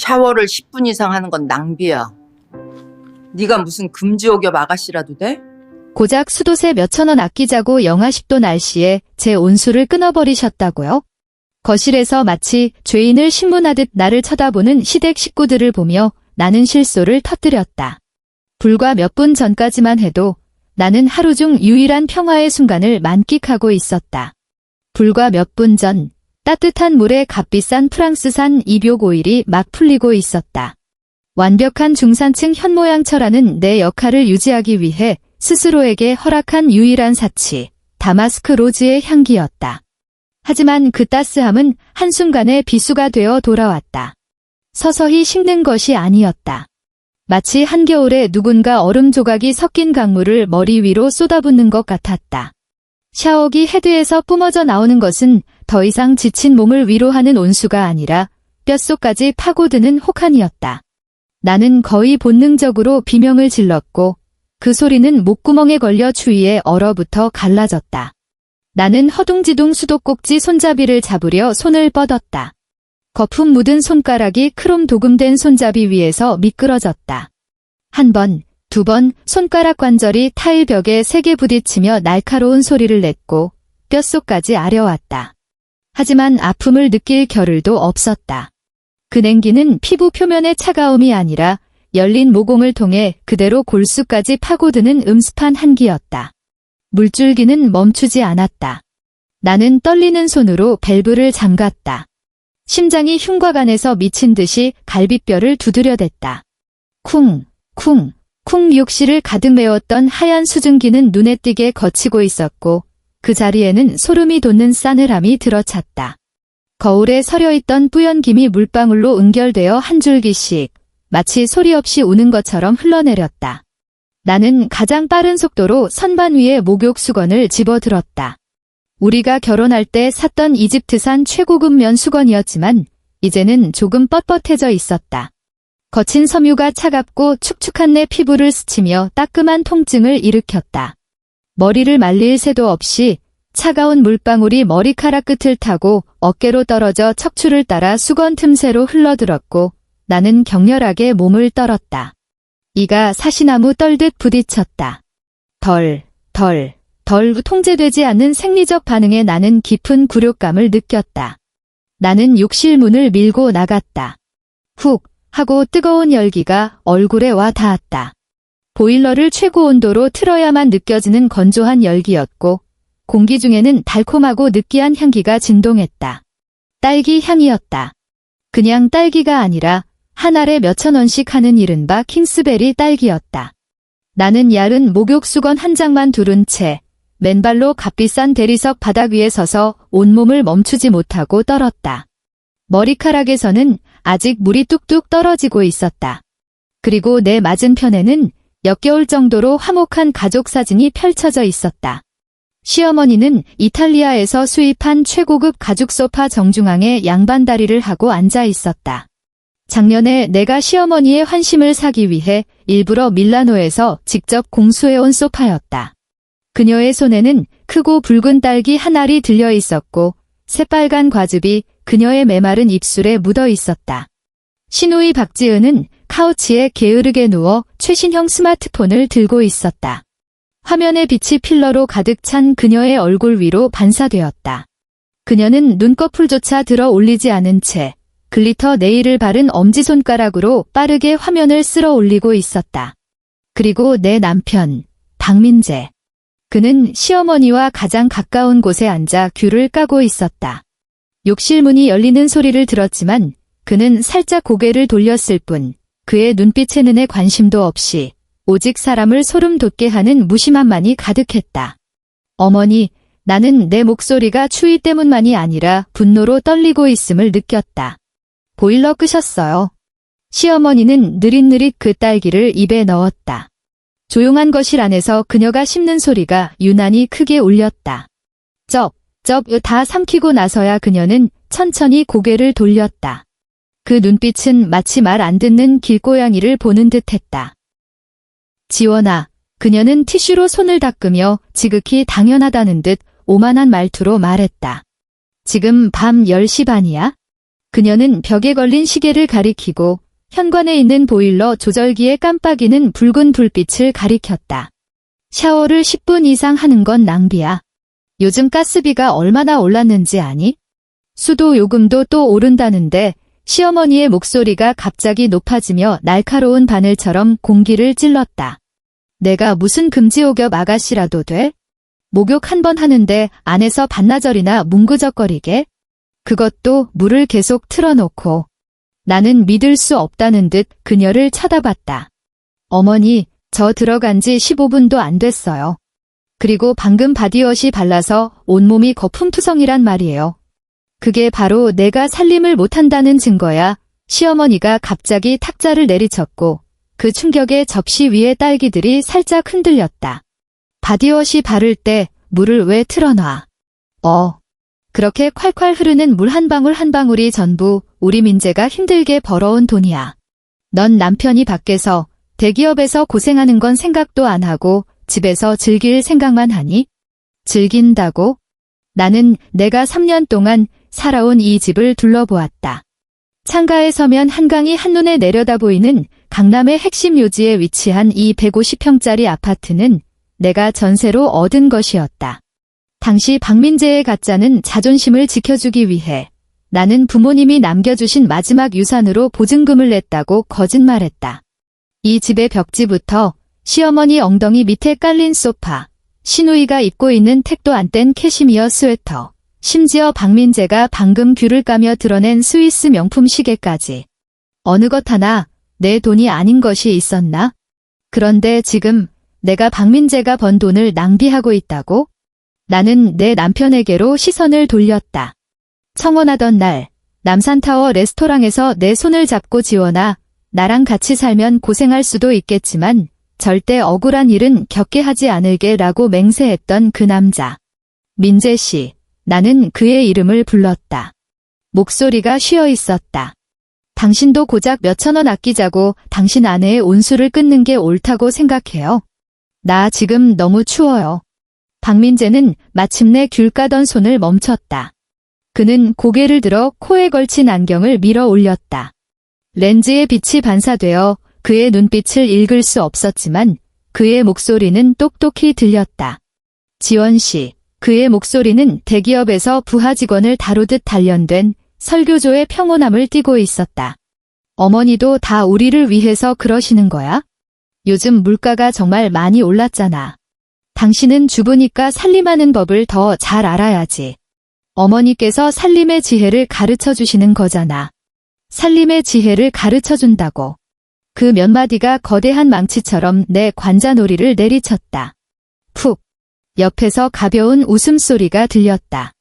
샤워를 10분 이상 하는 건 낭비야. 네가 무슨 금지옥엽 아가씨라도 돼? 고작 수도세 몇천 원 아끼자고 영하 10도 날씨에 제 온수를 끊어버리셨다고요? 거실에서 마치 죄인을 신문하듯 나를 쳐다보는 시댁 식구들을 보며 나는 실소를 터뜨렸다. 불과 몇 분 전까지만 해도 나는 하루 중 유일한 평화의 순간을 만끽하고 있었다. 불과 몇 분 전 따뜻한 물에 값비싼 프랑스산 이둑 오일이 막 풀리고 있었다. 완벽한 중산층 현모양처라는 내 역할을 유지하기 위해 스스로에게 허락한 유일한 사치, 다마스크 로즈의 향기였다. 하지만 그 따스함은 한순간에 비수가 되어 돌아왔다. 서서히 식는 것이 아니었다. 마치 한겨울에 누군가 얼음 조각이 섞인 강물을 머리 위로 쏟아붓는 것 같았다. 샤워기 헤드에서 뿜어져 나오는 것은 더 이상 지친 몸을 위로하는 온수가 아니라 뼛속까지 파고드는 혹한이었다. 나는 거의 본능적으로 비명을 질렀고 그 소리는 목구멍에 걸려 추위에 얼어붙어 갈라졌다. 나는 허둥지둥 수도꼭지 손잡이를 잡으려 손을 뻗었다. 거품 묻은 손가락이 크롬 도금된 손잡이 위에서 미끄러졌다. 한 번, 두 번 손가락 관절이 타일 벽에 세게 부딪히며 날카로운 소리를 냈고 뼛속까지 아려왔다. 하지만 아픔을 느낄 겨를도 없었다. 그 냉기는 피부 표면의 차가움이 아니라 열린 모공을 통해 그대로 골수까지 파고드는 음습한 한기였다. 물줄기는 멈추지 않았다. 나는 떨리는 손으로 밸브를 잠갔다. 심장이 흉곽안에서 미친 듯이 갈비뼈를 두드려댔다. 쿵, 쿵, 쿵 미욕실을 가득 메웠던 하얀 수증기는 눈에 띄게 거치고 있었고 그 자리에는 소름이 돋는 싸늘함이 들어찼다. 거울에 서려있던 뿌연 김이 물방울로 응결되어 한 줄기씩 마치 소리 없이 우는 것처럼 흘러내렸다. 나는 가장 빠른 속도로 선반 위에 목욕 수건을 집어들었다. 우리가 결혼할 때 샀던 이집트산 최고급 면 수건이었지만 이제는 조금 뻣뻣해져 있었다. 거친 섬유가 차갑고 축축한 내 피부를 스치며 따끔한 통증을 일으켰다. 머리를 말릴 새도 없이 차가운 물방울이 머리카락 끝을 타고 어깨로 떨어져 척추를 따라 수건 틈새로 흘러들었고 나는 격렬하게 몸을 떨었다. 이가 사시나무 떨듯 부딪혔다. 덜 통제되지 않는 생리적 반응에 나는 깊은 굴욕감을 느꼈다. 나는 욕실 문을 밀고 나갔다. 훅 하고 뜨거운 열기가 얼굴에 와 닿았다. 보일러를 최고 온도로 틀어야만 느껴지는 건조한 열기였고 공기 중에는 달콤하고 느끼한 향기가 진동했다. 딸기 향이었다. 그냥 딸기가 아니라 한 알에 몇천 원씩 하는 이른바 킹스베리 딸기였다. 나는 얇은 목욕 수건 한 장만 두른 채 맨발로 값비싼 대리석 바닥 위에 서서 온몸을 멈추지 못하고 떨었다. 머리카락에서는 아직 물이 뚝뚝 떨어지고 있었다. 그리고 내 맞은편에는 역겨울 정도로 화목한 가족 사진이 펼쳐져 있었다. 시어머니는 이탈리아에서 수입한 최고급 가죽 소파 정중앙에 양반다리를 하고 앉아 있었다. 작년에 내가 시어머니의 환심을 사기 위해 일부러 밀라노에서 직접 공수해온 소파였다. 그녀의 손에는 크고 붉은 딸기 한 알이 들려 있었고 새빨간 과즙이 그녀의 메마른 입술에 묻어 있었다. 시누이 박지은은 카우치에 게으르게 누워 최신형 스마트폰을 들고 있었다. 화면의 빛이 필러로 가득 찬 그녀의 얼굴 위로 반사되었다. 그녀는 눈꺼풀조차 들어 올리지 않은 채 글리터 네일을 바른 엄지손가락으로 빠르게 화면을 쓸어 올리고 있었다. 그리고 내 남편, 박민재. 그는 시어머니와 가장 가까운 곳에 앉아 귤을 까고 있었다. 욕실 문이 열리는 소리를 들었지만 그는 살짝 고개를 돌렸을 뿐 그의 눈빛에는 애 관심도 없이 오직 사람을 소름 돋게 하는 무심함만이 가득했다. 어머니, 나는 내 목소리가 추위 때문만이 아니라 분노로 떨리고 있음을 느꼈다. 보일러 끄셨어요. 시어머니는 느릿느릿 그 딸기를 입에 넣었다. 조용한 거실 안에서 그녀가 씹는 소리가 유난히 크게 울렸다. 쩝 다 삼키고 나서야 그녀는 천천히 고개를 돌렸다. 그 눈빛은 마치 말 안 듣는 길고양이를 보는 듯했다. 지원아, 그녀는 티슈로 손을 닦으며 지극히 당연하다는 듯 오만한 말투로 말했다. 지금 밤 10시 반이야? 그녀는 벽에 걸린 시계를 가리키고 현관에 있는 보일러 조절기에 깜빡이는 붉은 불빛을 가리켰다. 샤워를 10분 이상 하는 건 낭비야. 요즘 가스비가 얼마나 올랐는지 아니? 수도 요금도 또 오른다는데 시어머니의 목소리가 갑자기 높아지며 날카로운 바늘처럼 공기를 찔렀다. 내가 무슨 금지옥엽 아가씨라도 돼? 목욕 한 번 하는데 안에서 반나절이나 뭉그적거리게? 그것도 물을 계속 틀어놓고. 나는 믿을 수 없다는 듯 그녀를 쳐다봤다. 어머니, 저 들어간 지 15분도 안 됐어요. 그리고 방금 바디워시 발라서 온몸이 거품투성이란 말이에요. 그게 바로 내가 살림을 못한다는 증거야. 시어머니가 갑자기 탁자를 내리쳤고 그 충격에 접시 위의 딸기들이 살짝 흔들렸다. 바디워시 바를 때 물을 왜 틀어놔? 그렇게 콸콸 흐르는 물 한 방울 한 방울이 전부 우리 민재가 힘들게 벌어온 돈이야. 넌 남편이 밖에서 대기업에서 고생하는 건 생각도 안 하고 집에서 즐길 생각만 하니? 즐긴다고? 나는 내가 3년 동안 살아온 이 집을 둘러보았다. 창가에 서면 한강이 한눈에 내려다 보이는 강남의 핵심 요지에 위치한 이 150평짜리 아파트는 내가 전세로 얻은 것이었다. 당시 박민재의 가짜는 자존심을 지켜주기 위해 나는 부모님이 남겨주신 마지막 유산으로 보증금을 냈다고 거짓말했다. 이 집의 벽지부터 시어머니 엉덩이 밑에 깔린 소파, 시누이가 입고 있는 택도 안 뗀 캐시미어 스웨터, 심지어 박민재가 방금 귤을 까며 드러낸 스위스 명품 시계까지. 어느 것 하나 내 돈이 아닌 것이 있었나? 그런데 지금 내가 박민재가 번 돈을 낭비하고 있다고? 나는 내 남편에게로 시선을 돌렸다. 청혼하던 날 남산타워 레스토랑에서 내 손을 잡고 지원아, 나랑 같이 살면 고생할 수도 있겠지만 절대 억울한 일은 겪게 하지 않을게 라고 맹세했던 그 남자. 민재 씨, 나는 그의 이름을 불렀다. 목소리가 쉬어 있었다. 당신도 고작 몇천 원 아끼자고 당신 아내의 온수를 끊는 게 옳다고 생각해요. 나 지금 너무 추워요. 박민재는 마침내 귤 까던 손을 멈췄다. 그는 고개를 들어 코에 걸친 안경을 밀어 올렸다. 렌즈에 빛이 반사되어 그의 눈빛을 읽을 수 없었지만 그의 목소리는 똑똑히 들렸다. 지원 씨, 그의 목소리는 대기업에서 부하 직원을 다루듯 단련된 설교조의 평온함을 띠고 있었다. 어머니도 다 우리를 위해서 그러시는 거야? 요즘 물가가 정말 많이 올랐잖아. 당신은 주부니까 살림하는 법을 더 잘 알아야지. 어머니께서 살림의 지혜를 가르쳐 주시는 거잖아. 살림의 지혜를 가르쳐 준다고. 그 몇 마디가 거대한 망치처럼 내 관자놀이를 내리쳤다. 푹. 옆에서 가벼운 웃음소리가 들렸다.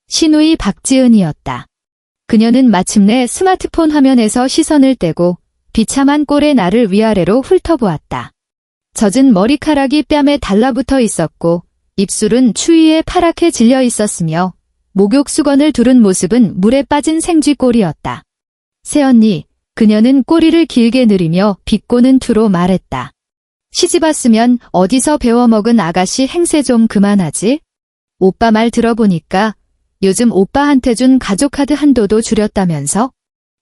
시누이 박지은이었다. 그녀는 마침내 스마트폰 화면에서 시선을 떼고 비참한 꼴의 나를 위아래로 훑어보았다. 젖은 머리카락이 뺨에 달라붙어 있었고 입술은 추위에 파랗게 질려 있었으며 목욕 수건을 두른 모습은 물에 빠진 생쥐꼴이었다. 새언니, 그녀는 꼬리를 길게 늘이며 비꼬는 투로 말했다. 시집 왔으면 어디서 배워먹은 아가씨 행세 좀 그만하지? 오빠 말 들어보니까 요즘 오빠한테 준 가족카드 한도도 줄였다면서?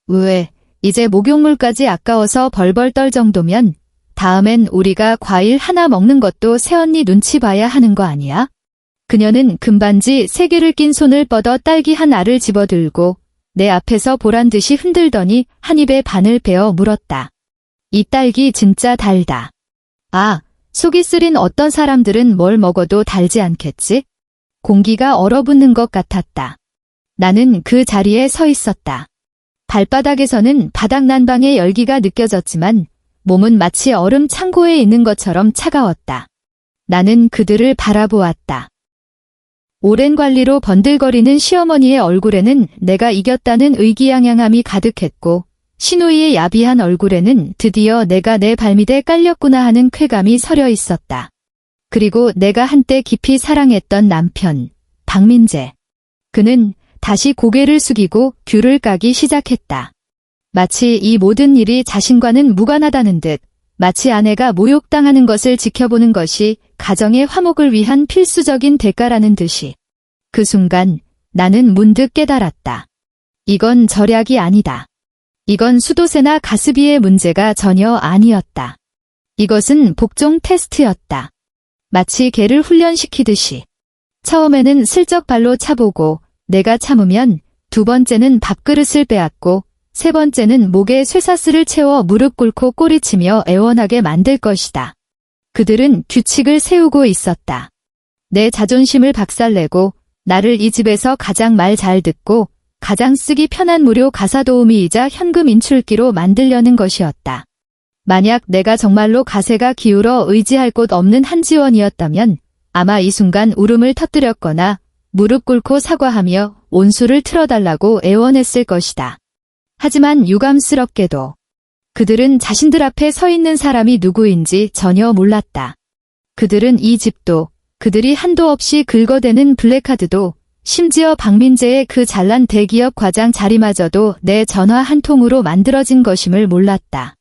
왜, 이제 목욕물까지 아까워서 벌벌 떨 정도면 다음엔 우리가 과일 하나 먹는 것도 새언니 눈치 봐야 하는 거 아니야? 그녀는 금반지 3개를 낀 손을 뻗어 딸기 한 알을 집어들고 내 앞에서 보란듯이 흔들더니 한 입에 반을 베어 물었다. 이 딸기 진짜 달다. 아, 속이 쓰린 어떤 사람들은 뭘 먹어도 달지 않겠지? 공기가 얼어붙는 것 같았다. 나는 그 자리에 서 있었다. 발바닥에서는 바닥 난방의 열기가 느껴졌지만 몸은 마치 얼음 창고에 있는 것처럼 차가웠다. 나는 그들을 바라보았다. 오랜 관리로 번들거리는 시어머니의 얼굴에는 내가 이겼다는 의기양양함이 가득했고 시누이의 야비한 얼굴에는 드디어 내가 내 발밑에 깔렸구나 하는 쾌감이 서려 있었다. 그리고 내가 한때 깊이 사랑했던 남편, 박민재. 그는 다시 고개를 숙이고 귤을 까기 시작했다. 마치 이 모든 일이 자신과는 무관하다는 듯, 마치 아내가 모욕당하는 것을 지켜보는 것이 가정의 화목을 위한 필수적인 대가라는 듯이. 그 순간 나는 문득 깨달았다. 이건 절약이 아니다. 이건 수도세나 가스비의 문제가 전혀 아니었다. 이것은 복종 테스트였다. 마치 개를 훈련시키듯이. 처음에는 슬쩍 발로 차보고 내가 참으면 두 번째는 밥그릇을 빼앗고 세 번째는 목에 쇠사슬을 채워 무릎 꿇고 꼬리치며 애원하게 만들 것이다. 그들은 규칙을 세우고 있었다. 내 자존심을 박살내고 나를 이 집에서 가장 말 잘 듣고 가장 쓰기 편한 무료 가사도우미이자 현금 인출기로 만들려는 것이었다. 만약 내가 정말로 가세가 기울어 의지할 곳 없는 한지원이었다면 아마 이 순간 울음을 터뜨렸거나 무릎 꿇고 사과하며 온수를 틀어달라고 애원했을 것이다. 하지만 유감스럽게도 그들은 자신들 앞에 서 있는 사람이 누구인지 전혀 몰랐다. 그들은 이 집도, 그들이 한도 없이 긁어대는 블랙카드도, 심지어 박민재의 그 잘난 대기업 과장 자리마저도 내 전화 한 통으로 만들어진 것임을 몰랐다.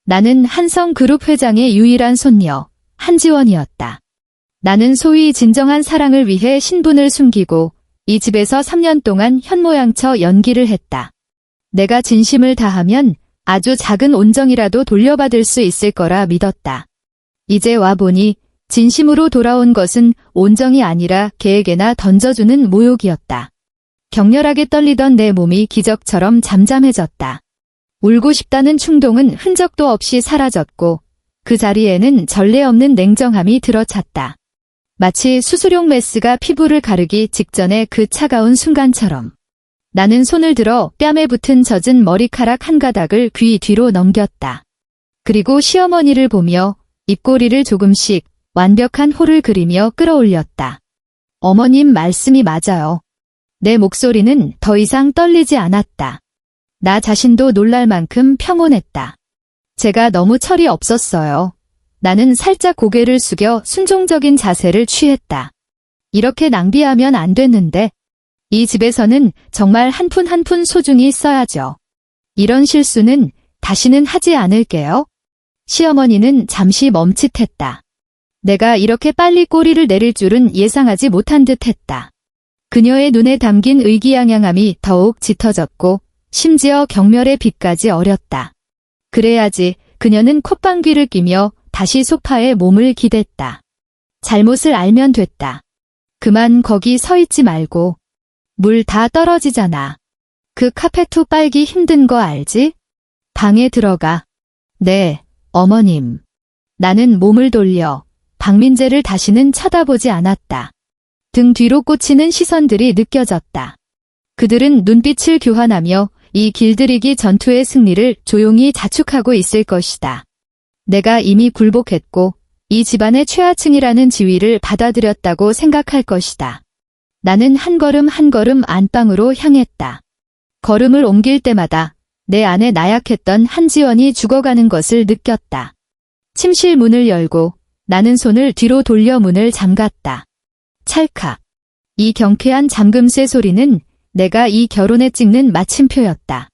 나는 한성그룹 회장의 유일한 손녀, 한지원이었다. 나는 소위 진정한 사랑을 위해 신분을 숨기고 이 집에서 3년 동안 현모양처 연기를 했다. 내가 진심을 다하면 아주 작은 온정이라도 돌려받을 수 있을 거라 믿었다. 이제 와보니 진심으로 돌아온 것은 온정이 아니라 개에게나 던져주는 모욕이었다. 격렬하게 떨리던 내 몸이 기적처럼 잠잠해졌다. 울고 싶다는 충동은 흔적도 없이 사라졌고 그 자리에는 전례 없는 냉정함이 들어찼다. 마치 수술용 메스가 피부를 가르기 직전의 그 차가운 순간처럼. 나는 손을 들어 뺨에 붙은 젖은 머리카락 한 가닥을 귀 뒤로 넘겼다. 그리고 시어머니를 보며 입꼬리를 조금씩 완벽한 호를 그리며 끌어올렸다. 어머님 말씀이 맞아요. 내 목소리는 더 이상 떨리지 않았다. 나 자신도 놀랄 만큼 평온했다. 제가 너무 철이 없었어요. 나는 살짝 고개를 숙여 순종적인 자세를 취했다. 이렇게 낭비하면 안 됐는데 이 집에서는 정말 한 푼 한 푼 소중히 써야죠. 이런 실수는 다시는 하지 않을게요. 시어머니는 잠시 멈칫했다. 내가 이렇게 빨리 꼬리를 내릴 줄은 예상하지 못한 듯 했다. 그녀의 눈에 담긴 의기양양함이 더욱 짙어졌고 심지어 경멸의 빛까지 어렸다. 그래야지 그녀는 콧방귀를 끼며 다시 소파에 몸을 기댔다. 잘못을 알면 됐다. 그만 거기 서 있지 말고. 물 다 떨어지잖아. 그 카페트 빨기 힘든 거 알지? 방에 들어가. 네, 어머님. 나는 몸을 돌려 박민재를 다시는 쳐다보지 않았다. 등 뒤로 꽂히는 시선들이 느껴졌다. 그들은 눈빛을 교환하며 이 길들이기 전투의 승리를 조용히 자축하고 있을 것이다. 내가 이미 굴복했고 이 집안의 최하층이라는 지위를 받아들였다고 생각할 것이다. 나는 한 걸음 한 걸음 안방으로 향했다. 걸음을 옮길 때마다 내 안에 나약했던 한지원이 죽어가는 것을 느꼈다. 침실 문을 열고 나는 손을 뒤로 돌려 문을 잠갔다. 찰칵. 이 경쾌한 잠금쇠 소리는 내가 이 결혼에 찍는 마침표였다.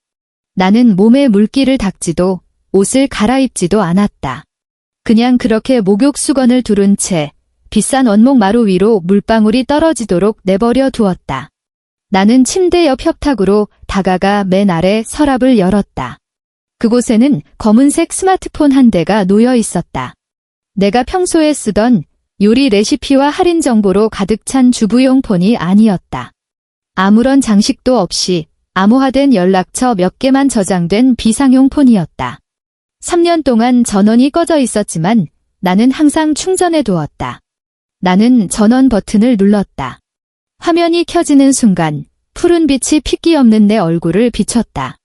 나는 몸에 물기를 닦지도 옷을 갈아입지도 않았다. 그냥 그렇게 목욕 수건을 두른 채 비싼 원목 마루 위로 물방울이 떨어지도록 내버려 두었다. 나는 침대 옆 협탁으로 다가가 맨 아래 서랍을 열었다. 그곳에는 검은색 스마트폰 한 대가 놓여 있었다. 내가 평소에 쓰던 요리 레시피와 할인 정보로 가득 찬 주부용 폰이 아니었다. 아무런 장식도 없이 암호화된 연락처 몇 개만 저장된 비상용 폰이었다. 3년 동안 전원이 꺼져 있었지만 나는 항상 충전해 두었다. 나는 전원 버튼을 눌렀다. 화면이 켜지는 순간 푸른 빛이 핏기 없는 내 얼굴을 비췄다.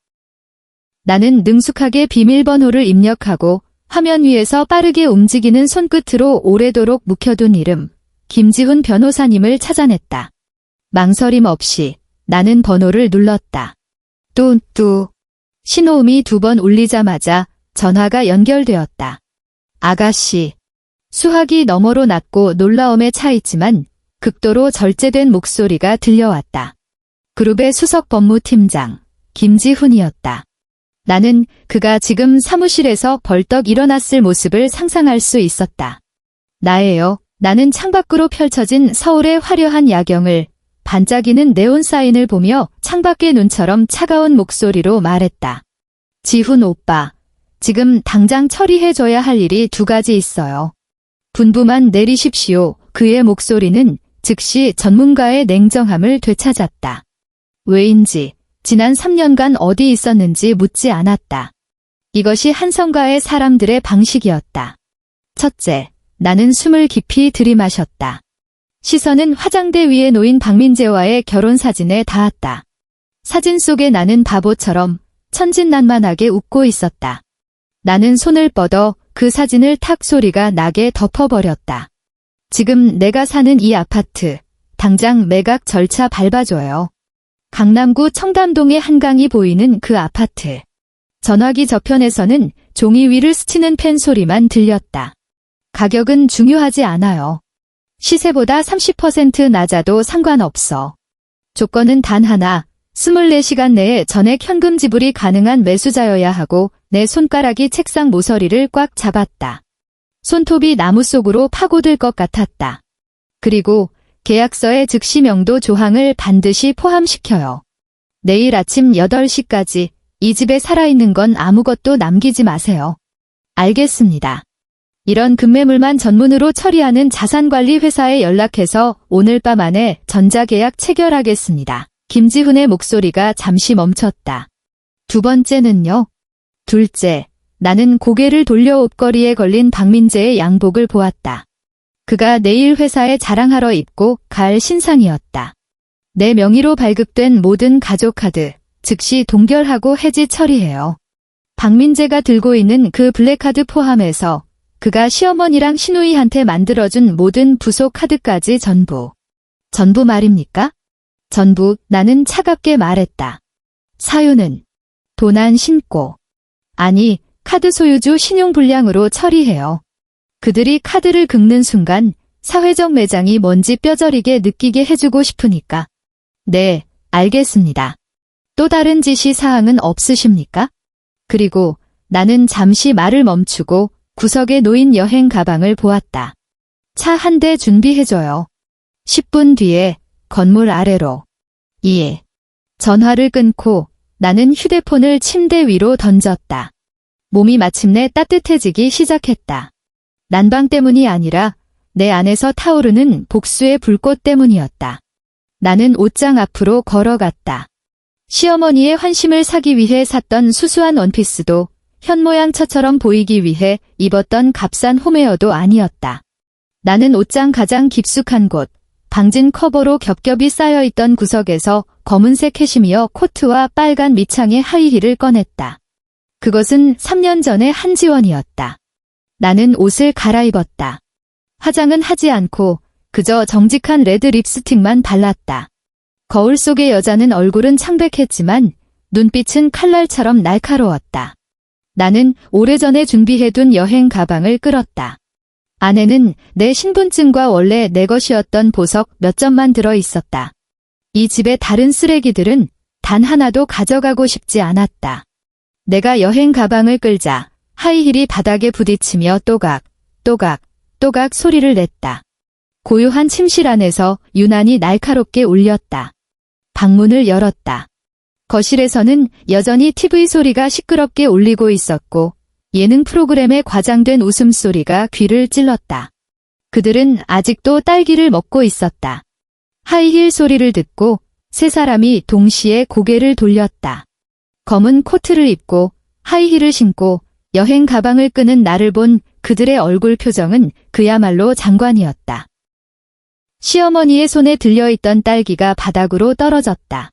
나는 능숙하게 비밀번호를 입력하고 화면 위에서 빠르게 움직이는 손끝으로 오래도록 묵혀둔 이름, 김지훈 변호사님을 찾아냈다. 망설임 없이 나는 번호를 눌렀다. 뚜뚜. 신호음이 2번 울리자마자 전화가 연결되었다. 아가씨. 수화기 너머로 낮고 놀라움에 차 있지만 극도로 절제된 목소리가 들려왔다. 그룹의 수석 법무팀장 김지훈이었다. 나는 그가 지금 사무실에서 벌떡 일어났을 모습을 상상할 수 있었다. 나예요. 나는 창밖으로 펼쳐진 서울의 화려한 야경을 반짝이는 네온 사인을 보며 창밖의 눈처럼 차가운 목소리로 말했다. 지훈 오빠, 지금 당장 처리해줘야 할 일이 2가지 있어요. 분부만 내리십시오. 그의 목소리는 즉시 전문가의 냉정함을 되찾았다. 왜인지 지난 3년간 어디 있었는지 묻지 않았다. 이것이 한성가의 사람들의 방식이었다. 첫째, 나는 숨을 깊이 들이마셨다. 시선은 화장대 위에 놓인 박민재와의 결혼 사진에 닿았다. 사진 속에 나는 바보처럼 천진난만하게 웃고 있었다. 나는 손을 뻗어 그 사진을 탁 소리가 나게 덮어버렸다. 지금 내가 사는 이 아파트, 당장 매각 절차 밟아줘요. 강남구 청담동의 한강이 보이는 그 아파트. 전화기 저편에서는 종이 위를 스치는 펜 소리만 들렸다. 가격은 중요하지 않아요. 시세보다 30% 낮아도 상관없어. 조건은 단 하나, 24시간 내에 전액 현금 지불이 가능한 매수자여야 하고 내 손가락이 책상 모서리를 꽉 잡았다. 손톱이 나무 속으로 파고들 것 같았다. 그리고 계약서에 즉시 명도 조항을 반드시 포함시켜요. 내일 아침 8시까지 이 집에 살아있는 건 아무것도 남기지 마세요. 알겠습니다. 이런 급매물만 전문으로 처리하는 자산관리 회사에 연락해서 오늘 밤 안에 전자계약 체결하겠습니다. 김지훈의 목소리가 잠시 멈췄다. 2번째는요? 둘째, 나는 고개를 돌려 옷걸이에 걸린 박민재의 양복을 보았다. 그가 내일 회사에 자랑하러 입고 갈 신상이었다. 내 명의로 발급된 모든 가족카드, 즉시 동결하고 해지 처리해요. 박민재가 들고 있는 그 블랙카드 포함해서 그가 시어머니랑 시누이한테 만들어준 모든 부속 카드까지 전부. 전부 말입니까? 전부. 나는 차갑게 말했다. 사유는 도난 신고. 아니, 카드 소유주 신용불량으로 처리해요. 그들이 카드를 긁는 순간 사회적 매장이 뭔지 뼈저리게 느끼게 해주고 싶으니까. 네, 알겠습니다. 또 다른 지시 사항은 없으십니까? 그리고 나는 잠시 말을 멈추고 구석에 놓인 여행 가방을 보았다. 차 한 대 준비해줘요. 10분 뒤에 건물 아래로. 예. 전화를 끊고 나는 휴대폰을 침대 위로 던졌다. 몸이 마침내 따뜻해지기 시작했다. 난방 때문이 아니라 내 안에서 타오르는 복수의 불꽃 때문이었다. 나는 옷장 앞으로 걸어갔다. 시어머니의 환심을 사기 위해 샀던 수수한 원피스도 현모양처처럼 보이기 위해 입었던 값싼 홈웨어도 아니었다. 나는 옷장 가장 깊숙한 곳, 방진 커버로 겹겹이 쌓여있던 구석에서 검은색 캐시미어 코트와 빨간 밑창의 하이힐을 꺼냈다. 그것은 3년 전의 한지원이었다. 나는 옷을 갈아입었다. 화장은 하지 않고 그저 정직한 레드 립스틱만 발랐다. 거울 속의 여자는 얼굴은 창백했지만 눈빛은 칼날처럼 날카로웠다. 나는 오래전에 준비해둔 여행 가방을 끌었다. 안에는 내 신분증과 원래 내 것이었던 보석 몇 점만 들어 있었다. 이 집의 다른 쓰레기들은 단 하나도 가져가고 싶지 않았다. 내가 여행 가방을 끌자 하이힐이 바닥에 부딪히며 또각, 또각, 또각 소리를 냈다. 고요한 침실 안에서 유난히 날카롭게 울렸다. 방문을 열었다. 거실에서는 여전히 TV 소리가 시끄럽게 울리고 있었고 예능 프로그램의 과장된 웃음소리가 귀를 찔렀다. 그들은 아직도 딸기를 먹고 있었다. 하이힐 소리를 듣고 세 사람이 동시에 고개를 돌렸다. 검은 코트를 입고 하이힐을 신고 여행 가방을 끄는 나를 본 그들의 얼굴 표정은 그야말로 장관이었다. 시어머니의 손에 들려있던 딸기가 바닥으로 떨어졌다.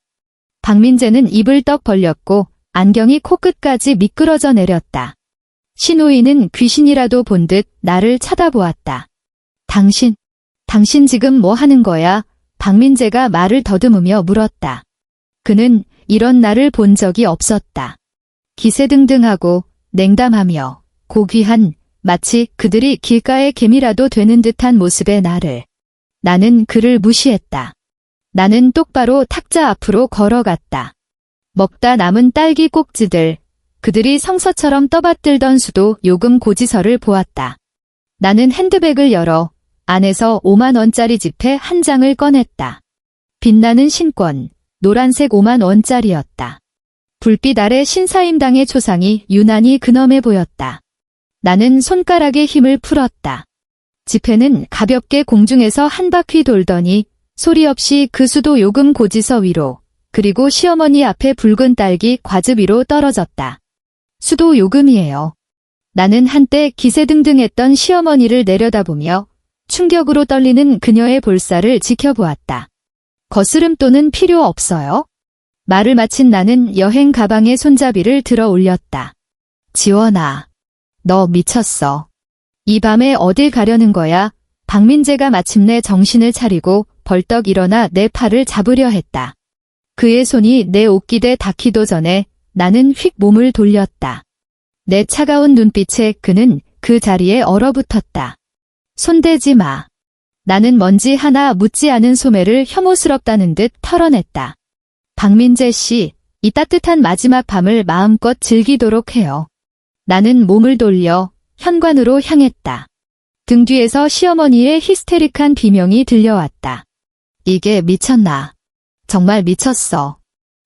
박민재는 입을 떡 벌렸고 안경이 코끝까지 미끄러져 내렸다. 시누이는 귀신이라도 본 듯 나를 쳐다보았다. 당신 지금 뭐 하는 거야? 박민재가 말을 더듬으며 물었다. 그는 이런 나를 본 적이 없었다. 기세등등하고 냉담하며 고귀한 마치 그들이 길가의 개미라도 되는 듯한 모습의 나를. 나는 그를 무시했다. 나는 똑바로 탁자 앞으로 걸어갔다. 먹다 남은 딸기 꼭지들, 그들이 성서처럼 떠받들던 수도 요금 고지서를 보았다. 나는 핸드백을 열어 안에서 5만 원짜리 지폐 한 장을 꺼냈다. 빛나는 신권, 노란색 5만 원짜리였다. 불빛 아래 신사임당의 초상이 유난히 근엄해 보였다. 나는 손가락에 힘을 풀었다. 지폐는 가볍게 공중에서 한 바퀴 돌더니 소리 없이 그 수도 요금 고지서 위로, 그리고 시어머니 앞에 붉은 딸기 과즙 위로 떨어졌다. 수도 요금이에요. 나는 한때 기세등등했던 시어머니를 내려다보며 충격으로 떨리는 그녀의 볼살을 지켜보았다. 거스름돈은 필요 없어요. 말을 마친 나는 여행 가방에 손잡이를 들어 올렸다. 지원아, 너 미쳤어. 이 밤에 어딜 가려는 거야? 박민재가 마침내 정신을 차리고 벌떡 일어나 내 팔을 잡으려 했다. 그의 손이 내 옷깃에 닿기도 전에 나는 휙 몸을 돌렸다. 내 차가운 눈빛에 그는 그 자리에 얼어붙었다. 손대지 마. 나는 먼지 하나 묻지 않은 소매를 혐오스럽다는 듯 털어냈다. 박민재 씨, 이 따뜻한 마지막 밤을 마음껏 즐기도록 해요. 나는 몸을 돌려 현관으로 향했다. 등 뒤에서 시어머니의 히스테릭한 비명이 들려왔다. 이게 미쳤나? 정말 미쳤어.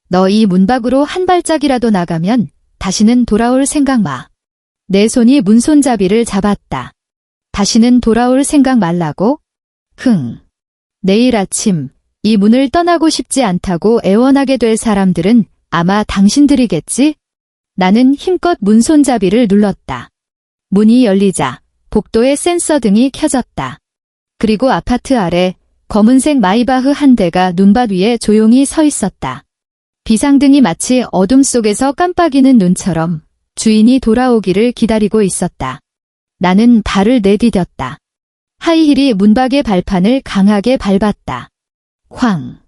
너 이 문 밖으로 한 발짝이라도 나가면 다시는 돌아올 생각 마. 내 손이 문손잡이를 잡았다. 다시는 돌아올 생각 말라고? 내일 아침 이 문을 떠나고 싶지 않다고 애원하게 될 사람들은 아마 당신들이겠지? 나는 힘껏 문손잡이를 눌렀다. 문이 열리자 복도의 센서 등이 켜졌다. 그리고 아파트 아래 검은색 마이바흐 한 대가 눈밭 위에 조용히 서 있었다. 비상등이 마치 어둠 속에서 깜빡이는 눈처럼 주인이 돌아오기를 기다리고 있었다. 나는 발을 내디뎠다. 하이힐이 문밖의 발판을 강하게 밟았다. 쾅!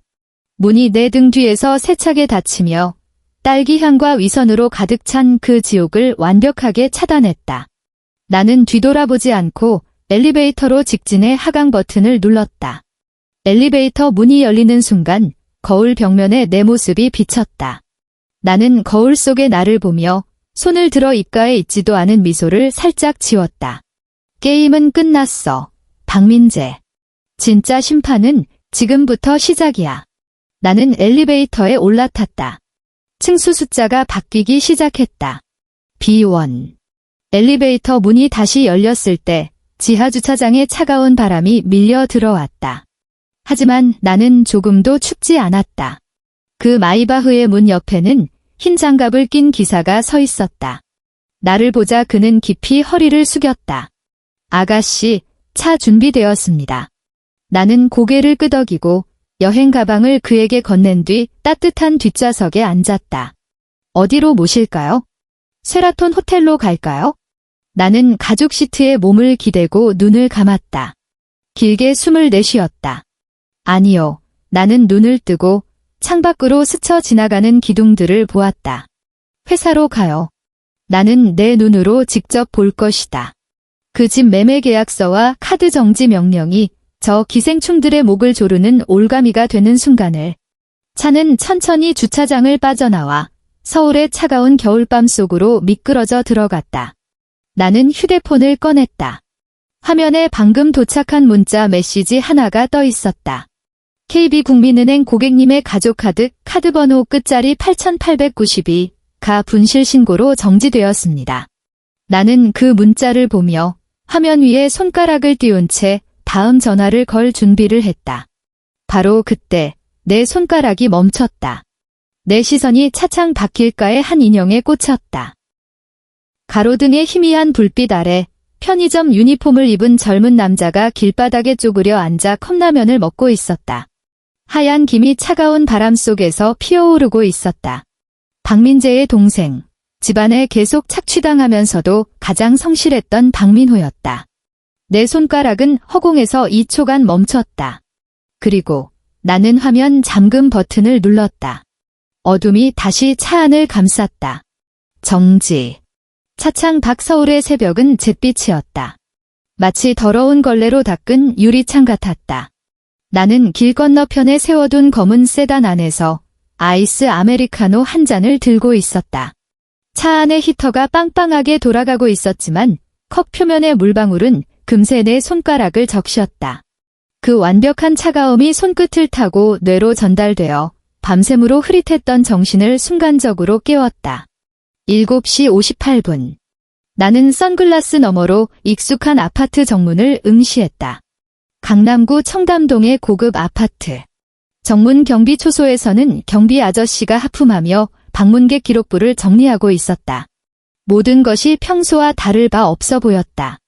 문이 내 등 뒤에서 세차게 닫히며 딸기향과 위선으로 가득 찬 그 지옥을 완벽하게 차단했다. 나는 뒤돌아보지 않고 엘리베이터로 직진해 하강 버튼을 눌렀다. 엘리베이터 문이 열리는 순간 거울 벽면에 내 모습이 비쳤다. 나는 거울 속의 나를 보며 손을 들어 입가에 있지도 않은 미소를 살짝 지웠다. 게임은 끝났어. 박민재. 진짜 심판은 지금부터 시작이야. 나는 엘리베이터에 올라탔다. 층수 숫자가 바뀌기 시작했다. B1. 엘리베이터 문이 다시 열렸을 때 지하 주차장에 차가운 바람이 밀려 들어왔다. 하지만 나는 조금도 춥지 않았다. 그 마이바흐의 문 옆에는 흰 장갑을 낀 기사가 서 있었다. 나를 보자 그는 깊이 허리를 숙였다. 아가씨, 차 준비되었습니다. 나는 고개를 끄덕이고 여행 가방을 그에게 건넨 뒤 따뜻한 뒷좌석에 앉았다. 어디로 모실까요? 쉐라톤 호텔로 갈까요? 나는 가죽 시트에 몸을 기대고 눈을 감았다. 길게 숨을 내쉬었다. 아니요. 나는 눈을 뜨고 창밖으로 스쳐 지나가는 기둥들을 보았다. 회사로 가요. 나는 내 눈으로 직접 볼 것이다. 그 집 매매 계약서와 카드 정지 명령이 저 기생충들의 목을 조르는 올가미가 되는 순간을. 차는 천천히 주차장을 빠져나와 서울의 차가운 겨울밤 속으로 미끄러져 들어갔다. 나는 휴대폰을 꺼냈다. 화면에 방금 도착한 문자 메시지 하나가 떠 있었다. KB국민은행 고객님의 가족카드 카드번호 끝자리 8892가 분실 신고로 정지되었습니다. 나는 그 문자를 보며 화면 위에 손가락을 띄운 채 다음 전화를 걸 준비를 했다. 바로 그때 내 손가락이 멈췄다. 내 시선이 차창 바퀴가의 한 인형에 꽂혔다. 가로등의 희미한 불빛 아래 편의점 유니폼을 입은 젊은 남자가 길바닥에 쪼그려 앉아 컵라면을 먹고 있었다. 하얀 김이 차가운 바람 속에서 피어오르고 있었다. 박민재의 동생, 집안에 계속 착취당하면서도 가장 성실했던 박민호였다. 내 손가락은 허공에서 2초간 멈췄다. 그리고 나는 화면 잠금 버튼을 눌렀다. 어둠이 다시 차 안을 감쌌다. 정지. 차창 밖 서울의 새벽은 잿빛이었다. 마치 더러운 걸레로 닦은 유리창 같았다. 나는 길 건너편에 세워둔 검은 세단 안에서 아이스 아메리카노 한 잔을 들고 있었다. 차 안의 히터가 빵빵하게 돌아가고 있었지만 컵 표면의 물방울은 금세 내 손가락을 적셨다. 그 완벽한 차가움이 손끝을 타고 뇌로 전달되어 밤샘으로 흐릿했던 정신을 순간적으로 깨웠다. 7시 58분. 나는 선글라스 너머로 익숙한 아파트 정문을 응시했다. 강남구 청담동의 고급 아파트. 정문 경비 초소에서는 경비 아저씨가 하품하며 방문객 기록부를 정리하고 있었다. 모든 것이 평소와 다를 바 없어 보였다.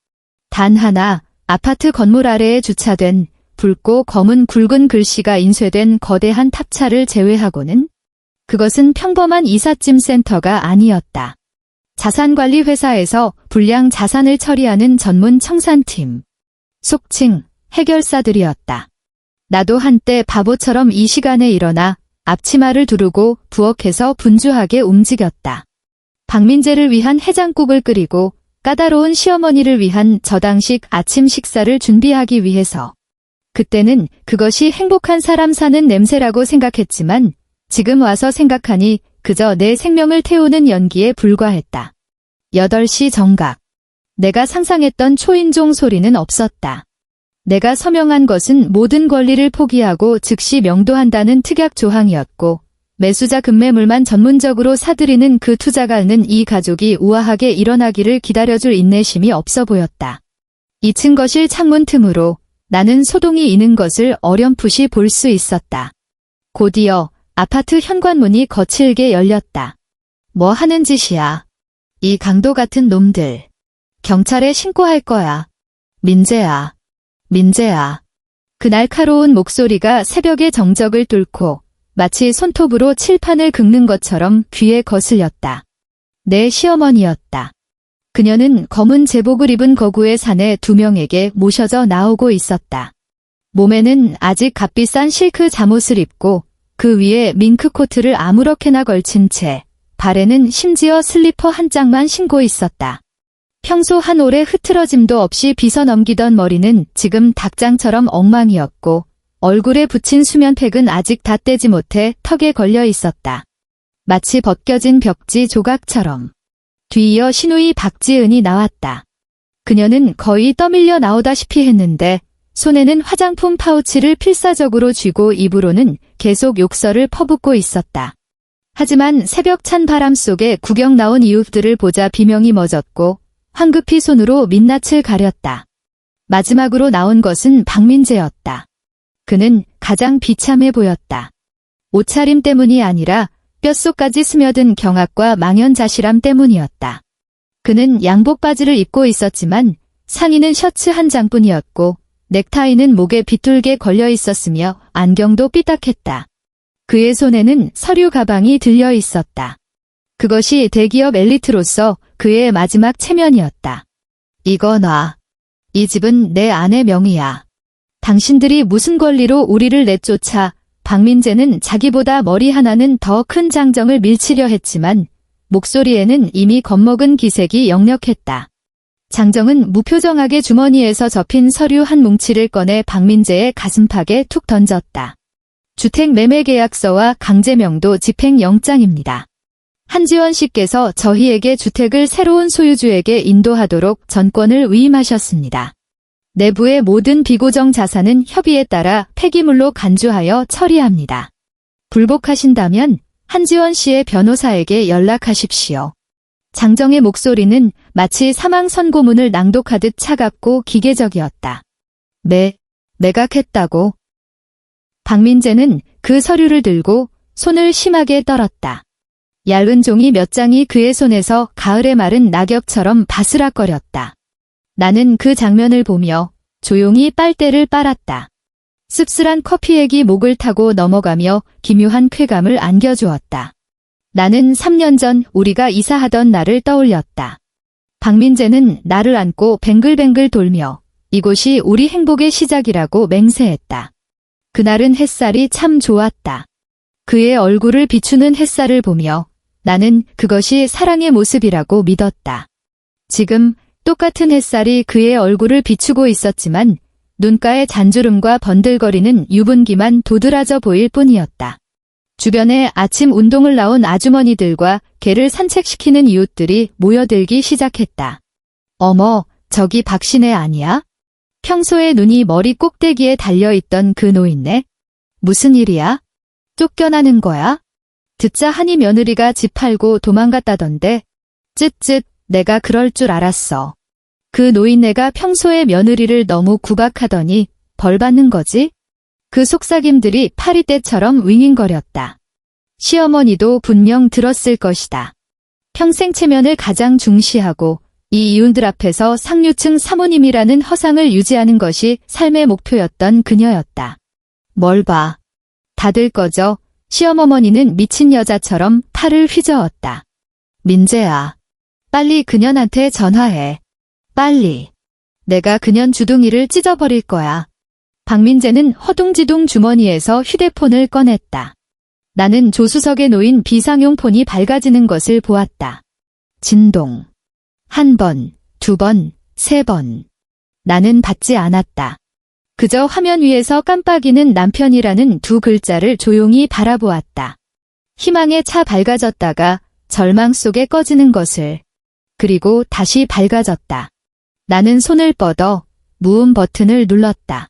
단 하나, 아파트 건물 아래에 주차된 붉고 검은 굵은 글씨가 인쇄된 거대한 탑차를 제외하고는 그것은 평범한 이삿짐 센터가 아니었다. 자산관리 회사에서 불량 자산을 처리하는 전문 청산팀, 속칭 해결사들이었다. 나도 한때 바보처럼 이 시간에 일어나 앞치마를 두르고 부엌에서 분주하게 움직였다. 박민재를 위한 해장국을 끓이고 까다로운 시어머니를 위한 저당식 아침 식사를 준비하기 위해서. 그때는 그것이 행복한 사람 사는 냄새라고 생각했지만 지금 와서 생각하니 그저 내 생명을 태우는 연기에 불과했다. 8시 정각. 내가 상상했던 초인종 소리는 없었다. 내가 서명한 것은 모든 권리를 포기하고 즉시 명도한다는 특약 조항이었고 매수자 급매물만 전문적으로 사들이는 그 투자가 있는 이 가족이 우아하게 일어나기를 기다려줄 인내심이 없어 보였다. 2층 거실 창문 틈으로 나는 소동이 있는 것을 어렴풋이 볼 수 있었다. 곧이어 아파트 현관문이 거칠게 열렸다. 뭐 하는 짓이야. 이 강도 같은 놈들. 경찰에 신고할 거야. 민재야. 민재야. 그 날카로운 목소리가 새벽의 정적을 뚫고 마치 손톱으로 칠판을 긁는 것처럼 귀에 거슬렸다. 내 시어머니였다. 그녀는 검은 제복을 입은 거구의 산에 2명에게 모셔져 나오고 있었다. 몸에는 아직 값비싼 실크 잠옷을 입고 그 위에 밍크 코트를 아무렇게나 걸친 채 발에는 심지어 슬리퍼 한 짝만 신고 있었다. 평소 한 올의 흐트러짐도 없이 빗어 넘기던 머리는 지금 닭장처럼 엉망이었고 얼굴에 붙인 수면팩은 아직 다 떼지 못해 턱에 걸려 있었다. 마치 벗겨진 벽지 조각처럼. 뒤이어 신우이 박지은이 나왔다. 그녀는 거의 떠밀려 나오다시피 했는데 손에는 화장품 파우치를 필사적으로 쥐고 입으로는 계속 욕설을 퍼붓고 있었다. 하지만 새벽 찬 바람 속에 구경 나온 이웃들을 보자 비명이 멎었고 황급히 손으로 민낯을 가렸다. 마지막으로 나온 것은 박민재였다. 그는 가장 비참해 보였다. 옷차림 때문이 아니라 뼛속까지 스며든 경악과 망연자실함 때문이었다. 그는 양복 바지를 입고 있었지만 상의는 셔츠 한 장뿐이었고 넥타이는 목에 비뚤게 걸려 있었으며 안경도 삐딱했다. 그의 손에는 서류 가방이 들려 있었다. 그것이 대기업 엘리트로서 그의 마지막 체면이었다. 이거 놔. 이 집은 내 아내 명의야. 당신들이 무슨 권리로 우리를 내쫓아. 박민재는 자기보다 머리 하나는 더 큰 장정을 밀치려 했지만 목소리에는 이미 겁먹은 기색이 역력했다. 장정은 무표정하게 주머니에서 접힌 서류 한 뭉치를 꺼내 박민재의 가슴팍에 툭 던졌다. 주택 매매 계약서와 강제명도 집행영장입니다. 한지원 씨께서 저희에게 주택을 새로운 소유주에게 인도하도록 전권을 위임하셨습니다. 내부의 모든 비고정 자산은 협의에 따라 폐기물로 간주하여 처리합니다. 불복하신다면 한지원 씨의 변호사에게 연락하십시오. 장정의 목소리는 마치 사망 선고문을 낭독하듯 차갑고 기계적이었다. 매각했다고. 박민재는 그 서류를 들고 손을 심하게 떨었다. 얇은 종이 몇 장이 그의 손에서 가을에 마른 낙엽처럼 바스락거렸다. 나는 그 장면을 보며 조용히 빨대를 빨았다. 씁쓸한 커피액이 목을 타고 넘어가며 기묘한 쾌감을 안겨주었다. 나는 3년 전 우리가 이사하던 날을 떠올렸다. 박민재는 나를 안고 뱅글뱅글 돌며 이곳이 우리 행복의 시작이라고 맹세했다. 그날은 햇살이 참 좋았다. 그의 얼굴을 비추는 햇살을 보며 나는 그것이 사랑의 모습이라고 믿었다. 지금 똑같은 햇살이 그의 얼굴을 비추고 있었지만 눈가의 잔주름과 번들거리는 유분기만 도드라져 보일 뿐이었다. 주변에 아침 운동을 나온 아주머니들과 개를 산책시키는 이웃들이 모여들기 시작했다. 어머, 저기 박신혜 아니야? 평소에 눈이 머리 꼭대기에 달려있던 그 노인네? 무슨 일이야? 쫓겨나는 거야? 듣자 하니 며느리가 집 팔고 도망갔다던데. 쯧쯧, 내가 그럴 줄 알았어. 그 노인네가 평소에 며느리를 너무 구박하더니 벌 받는 거지? 그 속삭임들이 파리떼처럼 윙윙거렸다. 시어머니도 분명 들었을 것이다. 평생 체면을 가장 중시하고 이 이웃들 앞에서 상류층 사모님이라는 허상을 유지하는 것이 삶의 목표였던 그녀였다. 뭘 봐. 다들 꺼져. 시어머니는 미친 여자처럼 팔을 휘저었다. 민재야. 빨리 그년한테 전화해. 빨리. 내가 그년 주둥이를 찢어버릴 거야. 박민재는 허둥지둥 주머니에서 휴대폰을 꺼냈다. 나는 조수석에 놓인 비상용 폰이 밝아지는 것을 보았다. 진동. 1번, 2번, 3번. 나는 받지 않았다. 그저 화면 위에서 깜빡이는 남편이라는 두 글자를 조용히 바라보았다. 희망의 차 밝아졌다가 절망 속에 꺼지는 것을. 그리고 다시 밝아졌다. 나는 손을 뻗어 무음 버튼을 눌렀다.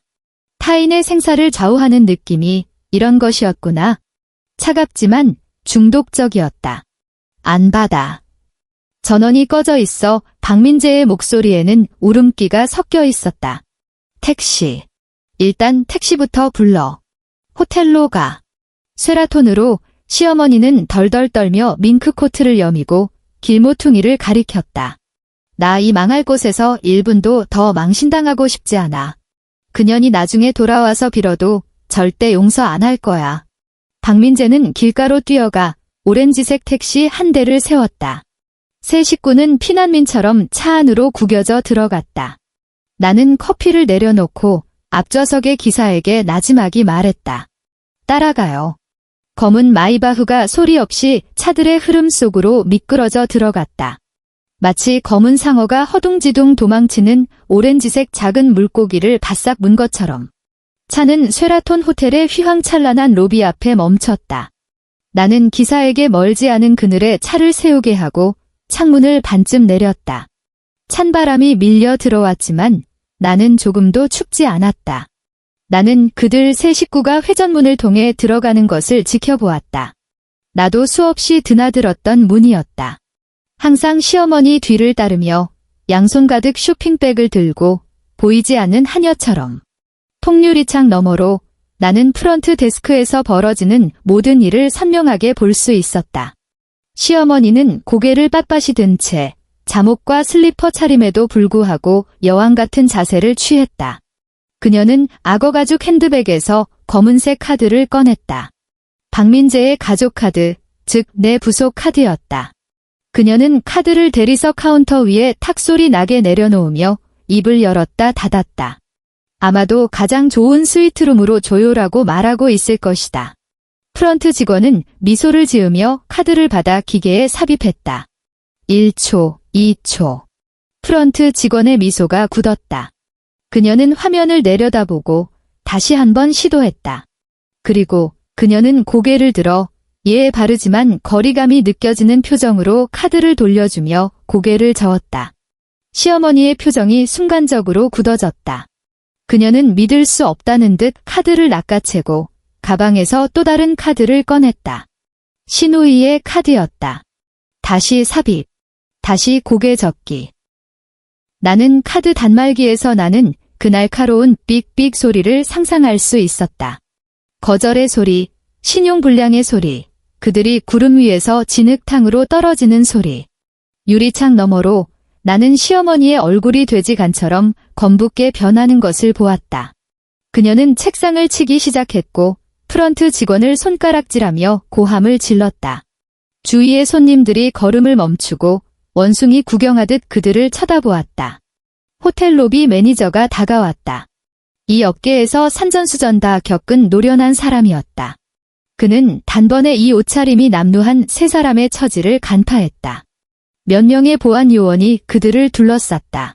타인의 생사를 좌우하는 느낌이 이런 것이었구나. 차갑지만 중독적이었다. 안 받아. 전원이 꺼져 있어 박민재의 목소리에는 울음기가 섞여 있었다. 택시. 일단 택시부터 불러. 호텔로 가. 쇠라톤으로 시어머니는 덜덜 떨며 밍크코트를 여미고 길모퉁이를 가리켰다. 나 이 망할 곳에서 1분도 더 망신당하고 싶지 않아. 그년이 나중에 돌아와서 빌어도 절대 용서 안 할 거야. 박민재는 길가로 뛰어가 오렌지색 택시 한 대를 세웠다. 세 식구는 피난민처럼 차 안으로 구겨져 들어갔다. 나는 커피를 내려놓고 앞좌석의 기사에게 나지막이 말했다. 따라가요. 검은 마이바흐가 소리 없이 차들의 흐름 속으로 미끄러져 들어갔다. 마치 검은 상어가 허둥지둥 도망치는 오렌지색 작은 물고기를 바싹 문 것처럼. 차는 쉐라톤 호텔의 휘황찬란한 로비 앞에 멈췄다. 나는 기사에게 멀지 않은 그늘에 차를 세우게 하고 창문을 반쯤 내렸다. 찬바람이 밀려 들어왔지만 나는 조금도 춥지 않았다. 나는 그들 세 식구가 회전문을 통해 들어가는 것을 지켜보았다. 나도 수없이 드나들었던 문이었다. 항상 시어머니 뒤를 따르며 양손 가득 쇼핑백을 들고 보이지 않는 하녀처럼. 통유리창 너머로 나는 프런트 데스크에서 벌어지는 모든 일을 선명하게 볼 수 있었다. 시어머니는 고개를 빳빳이 든 채 잠옷과 슬리퍼 차림에도 불구하고 여왕 같은 자세를 취했다. 그녀는 악어가죽 핸드백에서 검은색 카드를 꺼냈다. 박민재의 가족 카드, 즉 내 부속 카드였다. 그녀는 카드를 대리석 카운터 위에 탁 소리 나게 내려놓으며 입을 열었다 닫았다. 아마도 가장 좋은 스위트룸으로 조요라고 말하고 있을 것이다. 프런트 직원은 미소를 지으며 카드를 받아 기계에 삽입했다. 1초, 2초. 프런트 직원의 미소가 굳었다. 그녀는 화면을 내려다보고 다시 한번 시도했다. 그리고 그녀는 고개를 들어 예에 바르지만 거리감이 느껴지는 표정으로 카드를 돌려주며 고개를 저었다. 시어머니의 표정이 순간적으로 굳어졌다. 그녀는 믿을 수 없다는 듯 카드를 낚아채고 가방에서 또 다른 카드를 꺼냈다. 신우이의 카드였다. 다시 삽입. 다시 고개 젓기. 나는 카드 단말기에서 나는 그 날카로운 삑삑 소리를 상상할 수 있었다. 거절의 소리, 신용불량의 소리, 그들이 구름 위에서 진흙탕으로 떨어지는 소리. 유리창 너머로 나는 시어머니의 얼굴이 돼지간처럼 검붉게 변하는 것을 보았다. 그녀는 책상을 치기 시작했고 프런트 직원을 손가락질하며 고함을 질렀다. 주위의 손님들이 걸음을 멈추고 원숭이 구경하듯 그들을 쳐다보았다. 호텔 로비 매니저가 다가왔다. 이 업계에서 산전수전 다 겪은 노련한 사람이었다. 그는 단번에 이 옷차림이 남루한 세 사람의 처지를 간파했다. 몇 명의 보안 요원이 그들을 둘러쌌다.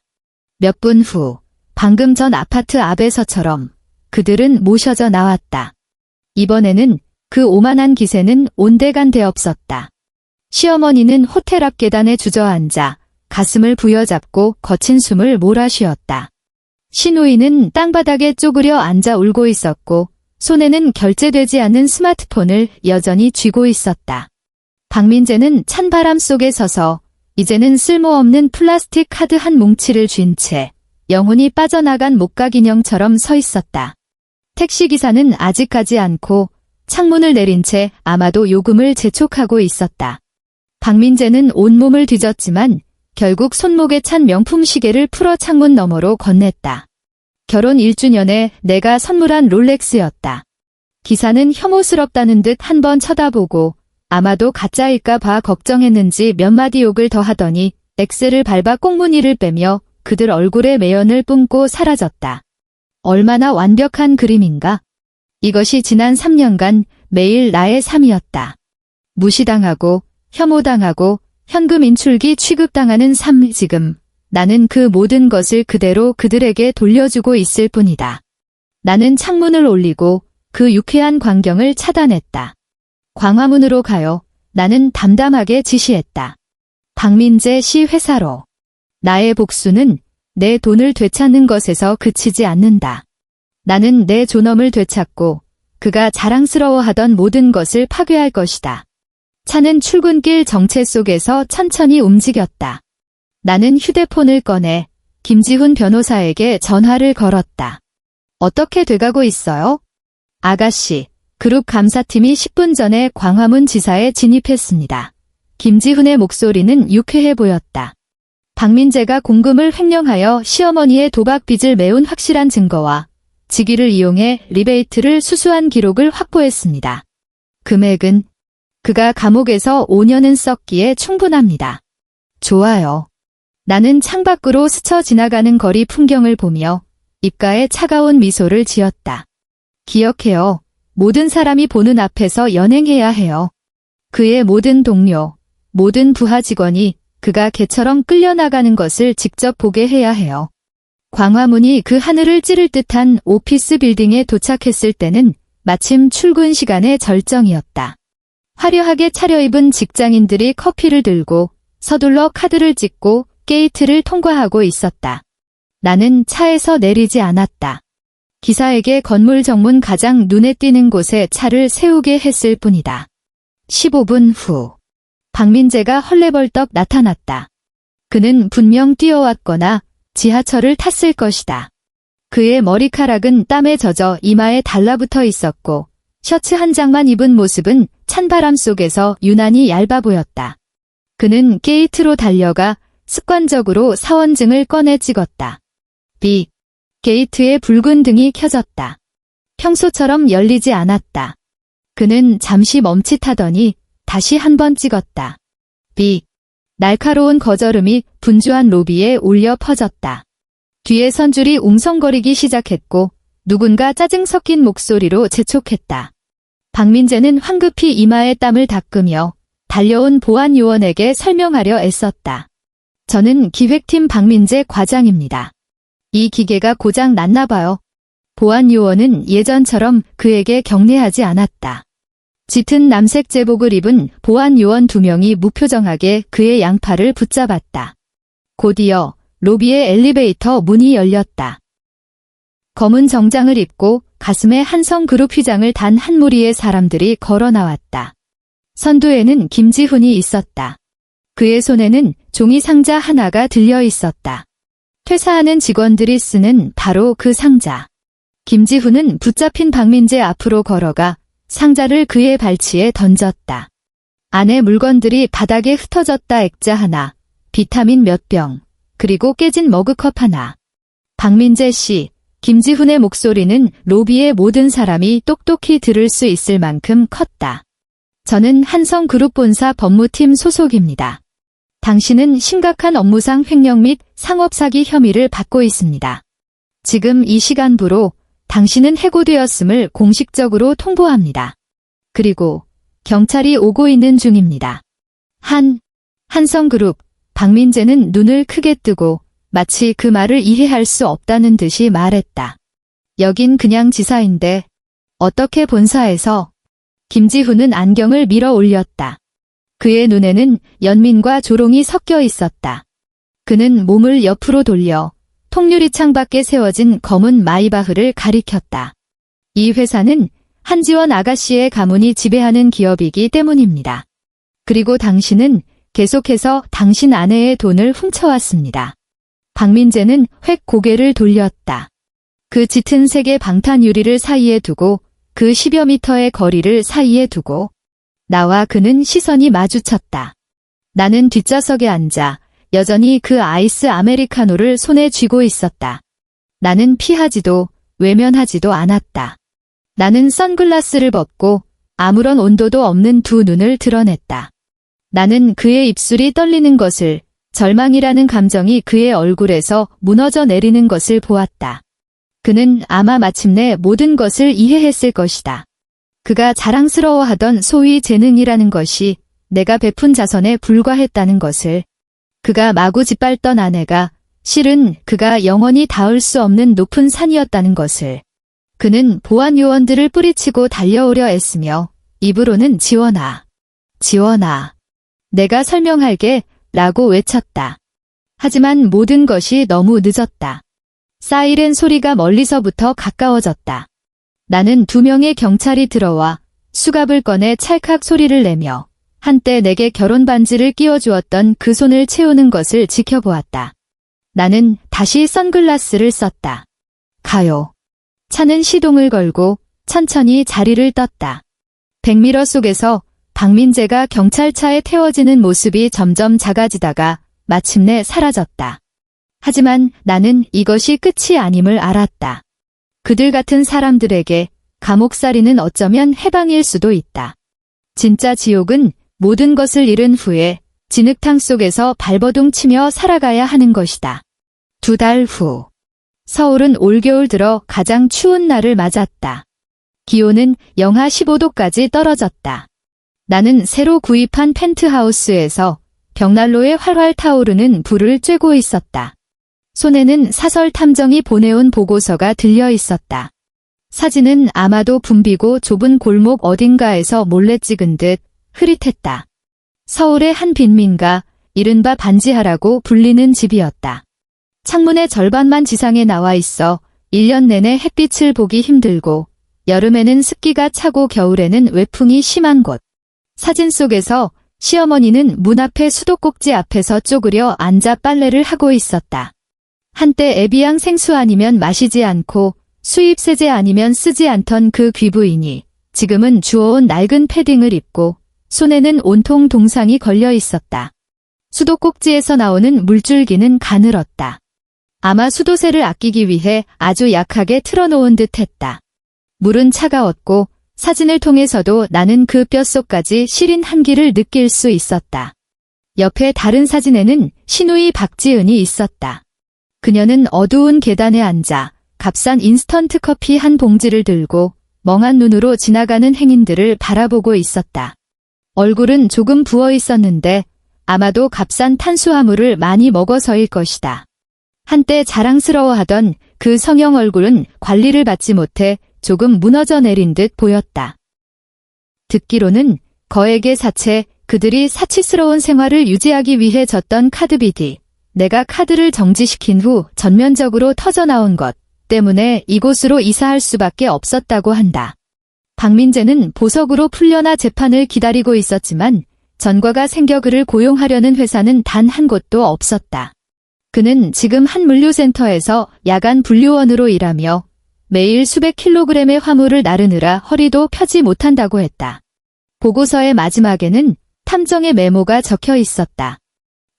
몇 분 후 방금 전 아파트 앞에서처럼 그들은 모셔져 나왔다. 이번에는 그 오만한 기세는 온데간데 없었다. 시어머니는 호텔 앞 계단에 주저앉아 가슴을 부여잡고 거친 숨을 몰아쉬었다. 신우이는 땅바닥에 쪼그려 앉아 울고 있었고 손에는 결제되지 않은 스마트폰을 여전히 쥐고 있었다. 박민재는 찬바람 속에 서서 이제는 쓸모없는 플라스틱 카드 한 뭉치를 쥔 채 영혼이 빠져나간 목각인형처럼 서 있었다. 택시기사는 아직 가지 않고 창문을 내린 채 아마도 요금을 재촉하고 있었다. 박민재는 온몸을 뒤졌지만 결국 손목에 찬 명품 시계를 풀어 창문 너머로 건넸다. 결혼 1주년에 내가 선물한 롤렉스였다. 기사는 혐오스럽다는 듯 한 번 쳐다보고 아마도 가짜일까 봐 걱정했는지 몇 마디 욕을 더 하더니 엑셀을 밟아 꽁무니를 빼며 그들 얼굴에 매연을 뿜고 사라졌다. 얼마나 완벽한 그림인가? 이것이 지난 3년간 매일 나의 삶이었다. 무시당하고 혐오당하고 현금 인출기 취급당하는 삶. 지금 나는 그 모든 것을 그대로 그들에게 돌려주고 있을 뿐이다. 나는 창문을 올리고 그 유쾌한 광경을 차단했다. 광화문으로 가요. 나는 담담하게 지시했다. 박민재 씨 회사로. 나의 복수는 내 돈을 되찾는 것에서 그치지 않는다. 나는 내 존엄을 되찾고 그가 자랑스러워하던 모든 것을 파괴할 것이다. 차는 출근길 정체 속에서 천천히 움직였다. 나는 휴대폰을 꺼내 김지훈 변호사에게 전화를 걸었다. 어떻게 돼가고 있어요? 아가씨, 그룹 감사팀이 10분 전에 광화문 지사에 진입했습니다. 김지훈의 목소리는 유쾌해 보였다. 박민재가 공금을 횡령하여 시어머니의 도박빚을 메운 확실한 증거와 직위를 이용해 리베이트를 수수한 기록을 확보했습니다. 금액은 그가 감옥에서 5년은 썼기에 충분합니다. 좋아요. 나는 창밖으로 스쳐 지나가는 거리 풍경을 보며 입가에 차가운 미소를 지었다. 기억해요. 모든 사람이 보는 앞에서 연행해야 해요. 그의 모든 동료, 모든 부하 직원이 그가 개처럼 끌려나가는 것을 직접 보게 해야 해요. 광화문이 그 하늘을 찌를 듯한 오피스 빌딩에 도착했을 때는 마침 출근 시간의 절정이었다. 화려하게 차려입은 직장인들이 커피를 들고 서둘러 카드를 찍고 게이트를 통과하고 있었다. 나는 차에서 내리지 않았다. 기사에게 건물 정문 가장 눈에 띄는 곳에 차를 세우게 했을 뿐이다. 15분 후 박민재가 헐레벌떡 나타났다. 그는 분명 뛰어왔거나 지하철을 탔을 것이다. 그의 머리카락은 땀에 젖어 이마에 달라붙어 있었고 셔츠 한 장만 입은 모습은 찬바람 속에서 유난히 얇아 보였다. 그는 게이트로 달려가 습관적으로 사원증을 꺼내 찍었다. 빅. 게이트에 붉은 등이 켜졌다. 평소처럼 열리지 않았다. 그는 잠시 멈칫하더니 다시 한 번 찍었다. 빅. 날카로운 거절음이 분주한 로비에 울려 퍼졌다. 뒤에 선줄이 웅성거리기 시작했고 누군가 짜증 섞인 목소리로 재촉했다. 박민재는 황급히 이마에 땀을 닦으며 달려온 보안 요원에게 설명하려 애썼다. 저는 기획팀 박민재 과장입니다. 이 기계가 고장 났나 봐요. 보안 요원은 예전처럼 그에게 경례하지 않았다. 짙은 남색 제복을 입은 보안 요원 2명이 무표정하게 그의 양팔을 붙잡았다. 곧이어 로비의 엘리베이터 문이 열렸다. 검은 정장을 입고 가슴에 한성그룹 휘장을 단 한 무리의 사람들이 걸어 나왔다. 선두에는 김지훈이 있었다. 그의 손에는 종이 상자 하나가 들려 있었다. 퇴사하는 직원들이 쓰는 바로 그 상자. 김지훈은 붙잡힌 박민재 앞으로 걸어가 상자를 그의 발치에 던졌다. 안에 물건들이 바닥에 흩어졌다. 액자 하나, 비타민 몇 병, 그리고 깨진 머그컵 하나. 박민재 씨, 김지훈의 목소리는 로비의 모든 사람이 똑똑히 들을 수 있을 만큼 컸다. 저는 한성그룹 본사 법무팀 소속입니다. 당신은 심각한 업무상 횡령 및 상업사기 혐의를 받고 있습니다. 지금 이 시간부로 당신은 해고되었음을 공식적으로 통보합니다. 그리고 경찰이 오고 있는 중입니다. 한성그룹, 박민재는 눈을 크게 뜨고 마치 그 말을 이해할 수 없다는 듯이 말했다. 여긴 그냥 지사인데 어떻게 본사에서? 김지훈은 안경을 밀어 올렸다. 그의 눈에는 연민과 조롱이 섞여 있었다. 그는 몸을 옆으로 돌려 통유리 창밖에 세워진 검은 마이바흐를 가리켰다. 이 회사는 한지원 아가씨의 가문이 지배하는 기업이기 때문입니다. 그리고 당신은 계속해서 당신 아내의 돈을 훔쳐왔습니다. 박민재는 획 고개를 돌렸다. 그 짙은 색의 방탄 유리를 사이에 두고 그 10여 미터의 거리를 사이에 두고 나와 그는 시선이 마주쳤다. 나는 뒷좌석에 앉아 여전히 그 아이스 아메리카노를 손에 쥐고 있었다. 나는 피하지도 외면하지도 않았다. 나는 선글라스를 벗고 아무런 온도도 없는 두 눈을 드러냈다. 나는 그의 입술이 떨리는 것을, 절망이라는 감정이 그의 얼굴에서 무너져 내리는 것을 보았다. 그는 아마 마침내 모든 것을 이해했을 것이다. 그가 자랑스러워하던 소위 재능이라는 것이 내가 베푼 자선에 불과했다는 것을, 그가 마구 짓밟던 아내가 실은 그가 영원히 닿을 수 없는 높은 산이었다는 것을, 그는 보안 요원들을 뿌리치고 달려오려 애쓰며 입으로는 지원아, 지원아, 내가 설명할게 라고 외쳤다. 하지만 모든 것이 너무 늦었다. 사이렌 소리가 멀리서부터 가까워졌다. 나는 2명의 경찰이 들어와 수갑을 꺼내 찰칵 소리를 내며 한때 내게 결혼 반지를 끼워주었던 그 손을 채우는 것을 지켜보았다. 나는 다시 선글라스를 썼다. 가요. 차는 시동을 걸고 천천히 자리를 떴다. 백미러 속에서 박민재가 경찰차에 태워지는 모습이 점점 작아지다가 마침내 사라졌다. 하지만 나는 이것이 끝이 아님을 알았다. 그들 같은 사람들에게 감옥살이는 어쩌면 해방일 수도 있다. 진짜 지옥은 모든 것을 잃은 후에 진흙탕 속에서 발버둥 치며 살아가야 하는 것이다. 2달 후. 서울은 올겨울 들어 가장 추운 날을 맞았다. 기온은 영하 15도까지 떨어졌다. 나는 새로 구입한 펜트하우스에서 벽난로에 활활 타오르는 불을 쬐고 있었다. 손에는 사설 탐정이 보내온 보고서가 들려 있었다. 사진은 아마도 붐비고 좁은 골목 어딘가에서 몰래 찍은 듯 흐릿했다. 서울의 한 빈민가, 이른바 반지하라고 불리는 집이었다. 창문의 절반만 지상에 나와 있어 1년 내내 햇빛을 보기 힘들고 여름에는 습기가 차고 겨울에는 외풍이 심한 곳. 사진 속에서 시어머니는 문 앞에 수도꼭지 앞에서 쪼그려 앉아 빨래를 하고 있었다. 한때 에비앙 생수 아니면 마시지 않고 수입 세제 아니면 쓰지 않던 그 귀부인이 지금은 주워온 낡은 패딩을 입고 손에는 온통 동상이 걸려 있었다. 수도꼭지에서 나오는 물줄기는 가늘었다. 아마 수도세를 아끼기 위해 아주 약하게 틀어놓은 듯 했다. 물은 차가웠고 사진을 통해서도 나는 그 뼛속까지 시린 한기를 느낄 수 있었다. 옆에 다른 사진에는 시누이 박지은이 있었다. 그녀는 어두운 계단에 앉아 값싼 인스턴트 커피 한 봉지를 들고 멍한 눈으로 지나가는 행인들을 바라보고 있었다. 얼굴은 조금 부어 있었는데 아마도 값싼 탄수화물을 많이 먹어서일 것이다. 한때 자랑스러워하던 그 성형 얼굴은 관리를 받지 못해 조금 무너져 내린 듯 보였다. 듣기로는 거액의 사채, 그들이 사치스러운 생활을 유지하기 위해 졌던 카드비디, 내가 카드를 정지시킨 후 전면적으로 터져나온 것 때문에 이곳으로 이사할 수밖에 없었다고 한다. 박민재는 보석으로 풀려나 재판을 기다리고 있었지만 전과가 생겨 그를 고용하려는 회사는 단 한 곳도 없었다. 그는 지금 한 물류센터에서 야간 분류원으로 일하며 매일 수백 킬로그램의 화물을 나르느라 허리도 펴지 못한다고 했다. 보고서의 마지막에는 탐정의 메모가 적혀 있었다.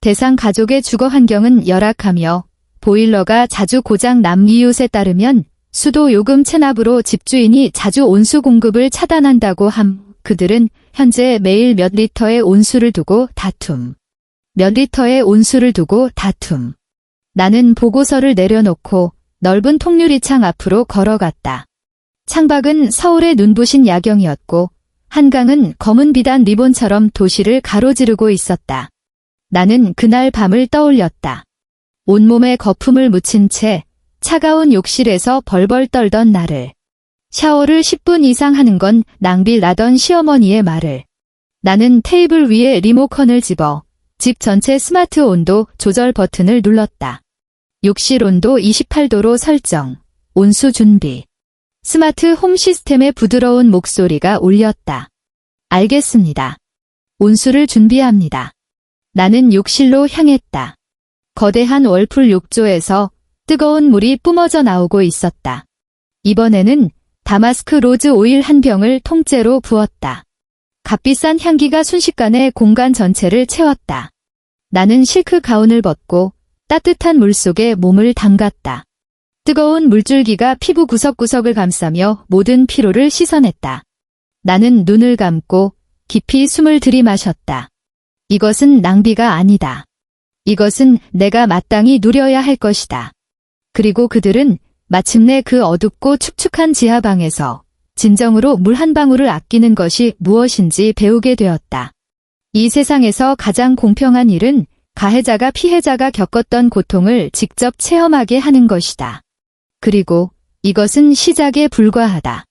대상 가족의 주거 환경은 열악하며 보일러가 자주 고장 남 이웃에 따르면 수도 요금 체납으로 집주인이 자주 온수 공급을 차단한다고 함. 그들은 현재 매일 몇 리터의 온수를 두고 다툼. 몇 리터의 온수를 두고 다툼. 나는 보고서를 내려놓고 넓은 통유리창 앞으로 걸어갔다. 창밖은 서울의 눈부신 야경이었고 한강은 검은 비단 리본처럼 도시를 가로지르고 있었다. 나는 그날 밤을 떠올렸다. 온몸에 거품을 묻힌 채 차가운 욕실에서 벌벌 떨던 나를. 샤워를 10분 이상 하는 건 낭비 나던 시어머니의 말을. 나는 테이블 위에 리모컨을 집어 집 전체 스마트 온도 조절 버튼을 눌렀다. 욕실 온도 28도로 설정. 온수 준비. 스마트 홈 시스템의 부드러운 목소리가 울렸다. 알겠습니다. 온수를 준비합니다. 나는 욕실로 향했다. 거대한 월풀 욕조에서 뜨거운 물이 뿜어져 나오고 있었다. 이번에는 다마스크 로즈 오일 한 병을 통째로 부었다. 값비싼 향기가 순식간에 공간 전체를 채웠다. 나는 실크 가운을 벗고 따뜻한 물 속에 몸을 담갔다. 뜨거운 물줄기가 피부 구석구석을 감싸며 모든 피로를 씻어냈다. 나는 눈을 감고 깊이 숨을 들이마셨다. 이것은 낭비가 아니다. 이것은 내가 마땅히 누려야 할 것이다. 그리고 그들은 마침내 그 어둡고 축축한 지하방에서 진정으로 물 한 방울을 아끼는 것이 무엇인지 배우게 되었다. 이 세상에서 가장 공평한 일은 가해자가 피해자가 겪었던 고통을 직접 체험하게 하는 것이다. 그리고 이것은 시작에 불과하다.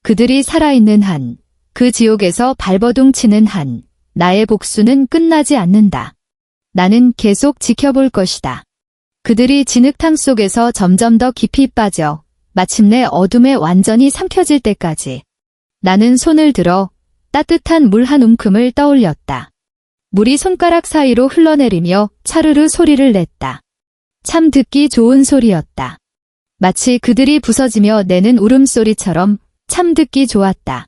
그들이 살아있는 한, 그 지옥에서 발버둥 치는 한, 나의 복수는 끝나지 않는다. 나는 계속 지켜볼 것이다. 그들이 진흙탕 속에서 점점 더 깊이 빠져 마침내 어둠에 완전히 삼켜질 때까지. 나는 손을 들어 따뜻한 물 한 움큼을 떠올렸다. 물이 손가락 사이로 흘러내리며 차르르 소리를 냈다. 참 듣기 좋은 소리였다. 마치 그들이 부서지며 내는 울음소리처럼 참 듣기 좋았다.